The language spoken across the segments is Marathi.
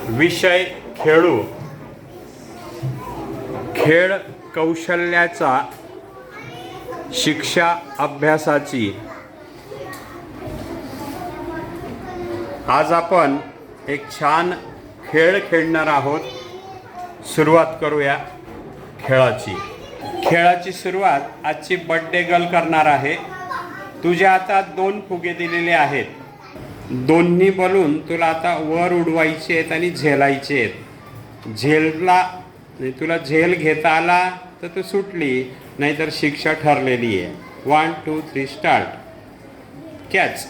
विषय खेळू. खेळ कौशल्याचा, शिक्षा अभ्यासाची. आज आपण एक छान खेळ खेळणार आहोत. सुरुवात करूया खेळाची. खेळाची सुरुवात आजची बर्थडे गर्ल करणार आहे. तुझ्या हातात 2 फुगे दिलेले आहेत. दोन्ही बलून तुला आता वर उडवायचे आहेत आणि झेलायचे आहेत. तुला झेल घेता आला तर तू सुटली, नाहीतर शिक्षा ठरलेली आहे. 1 2 3 स्टार्ट. कॅच.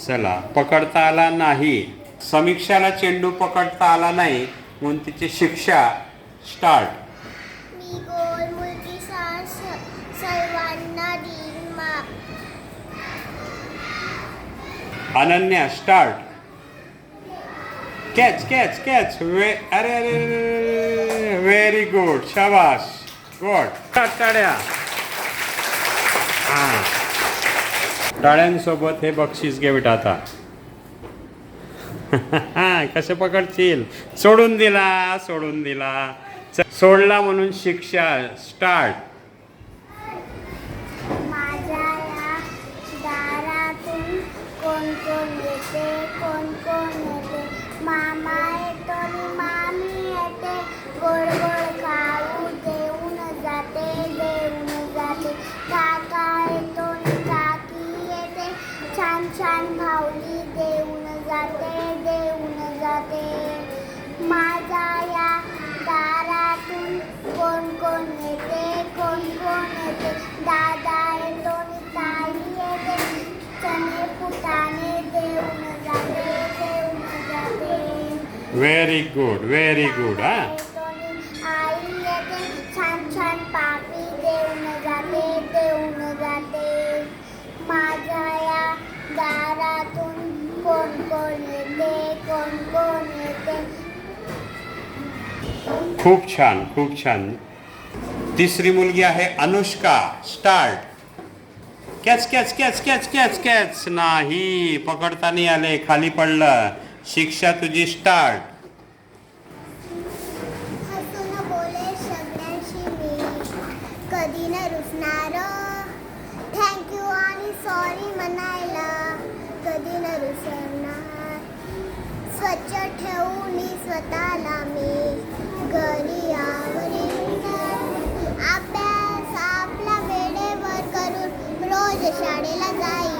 चला, पकडता आला नाही. समीक्षाला चेंडू पकडता आला नाही म्हणून तिची शिक्षा. स्टार्ट. मी गोल मुलगी सर्वांना देईन माप. Ananya start. Catch catch catch. अरे अरे, व्हेरी गुड, शाबाश, गुड. टाळ्या. हां, टाळ्यांसोबत हे बक्षीस घे बेटा. आता कसं पकडशील? सोडून दिला, सोडून दिला. सोडला म्हणून शिक्षा. स्टार्ट. माझ्या या दारातून कोण कोण येते, कोण कोण येते. मामा येतो आणि मामी येते. गोड गोड खाऊ देऊन जाते, देऊन जाते. काका येतो आणि काकी येते. छान छान भावली देऊन जाते, देऊन जाते. माझ्या या दारातून कोण कोण येते, कोण कोण येते. दादा येतो आणि ताई येते. चणे फुटाणे देऊन जाते, देऊन जाते. Very good, very good. हा, आई येते. छान छान पापी देऊन जाते, देऊन जाते. माझ्या या दारातून कोण कोण येते, कोण कोण येते. खूप छान, खूप छान. तिसरी मुलगी आहे Anushka. Start. Catch catch catch catch catch catch. नाही, पकडता नाही आले, खाली पडलं. शिक्षा तुझी. स्टार्ट. हसून बोले सगळ्यांशी मी, कधी न रुसणार. थँक्यू आणि सॉरी म्हणायला कधी न रुसणार. स्वच्छ ठेवून स्वतःला मी, घरी आवरीन. अभ्यास आपला वेळेवर करून रोज शाळेला जाईल.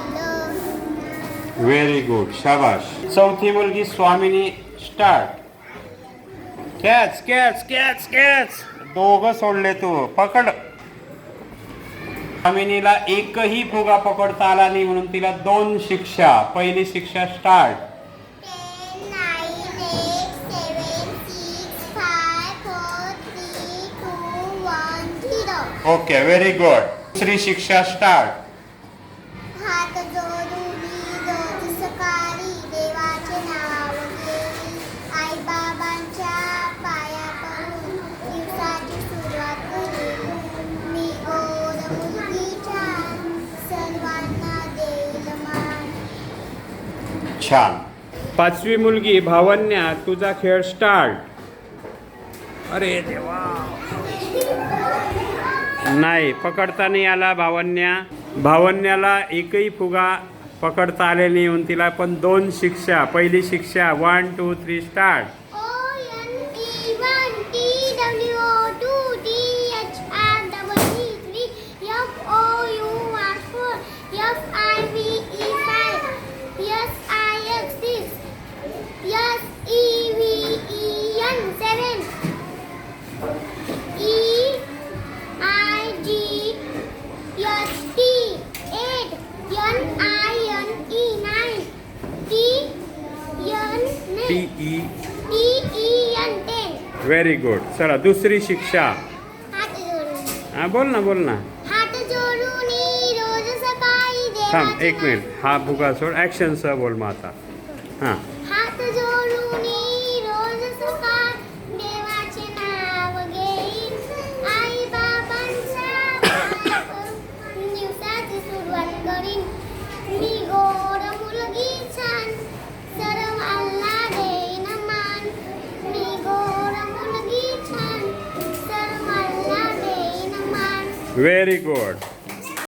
व्हेरी गुड, शाबाश. चौथी मुलगी Swamini. Start. Catch catch catch catch. दोघं सोडले तू. पकड. स्वामिनीला एकही फुगा पकडता आला नाही म्हणून तिला 2 शिक्षा. पहिली शिक्षा. स्टार्ट. 10, 9, 8, 7, 6, 5, 4, 3, 2, 1, 0. Okay, very good. दुसरी शिक्षा. स्टार्ट. हात जोडून रोज सकाळी देवाचे नाव घेई. आई बाबांच्या पाया पडून दिवसाची सुरुवात करी. मी गोड मुलगी छान, सर्वांना देईल मान. छान. पाचवी मुलगी भावन्या. तुझा खेळ. स्टार्ट. अरे देवा, नाही, पकडता नाही आला भावन्या. भावन्याला एकही फुगा पकडता आले नाही म्हणून तिला पण 2 शिक्षा. पहिली शिक्षा. 1 2 3 स्टार्ट. Very good. चला, दुसरी शिक्षा. हा, बोल ना, बोल ना. हात जोडून रोज सकाळी थांब 1 मिनिट. हा फुगा सोड. ऍक्शन सह बोल मग आता. हां. हात जोडून रोज सकाळी देवाचे नाव घेईन. आई बाबांच्या पाया पडून दिवसाची सुरुवात करीन. मी गोड मुलगी छान, सर्वांना देईन मान. Very good.